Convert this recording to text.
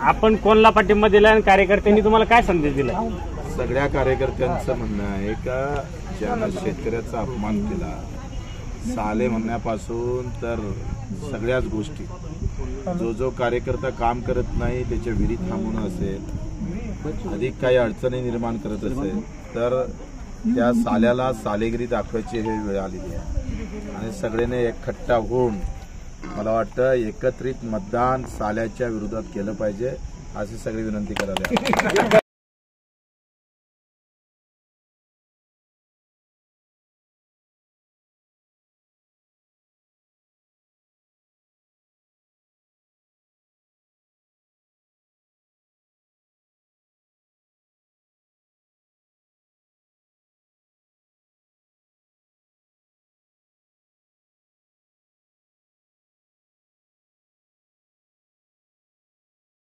आपण कोणला पाठिंबा दिला आणि कार्यकर्त्यांनी तुम्हाला काय संदेश दिला? सगळ्या कार्यकर्त्यांचं म्हणणं आहे का ज्यानं शेतकऱ्याचा अपमान केला, साले म्हणण्यापासून तर सगळ्याच गोष्टी, जो कार्यकर्ता काम करत नाही त्याच्या विहिरीत थांबून असेल, अधिक काही अडचणी निर्माण करत असेल तर त्या साल्याला सालेगिरी दाखवायची हे वेळ आलेली आहे आणि सगळ्यांनी एकखट्टा होऊन मला वाटतं एकत्रित मतदान साल्याच्या विरोधात केलं पाहिजे अशी सगळी विनंती करायला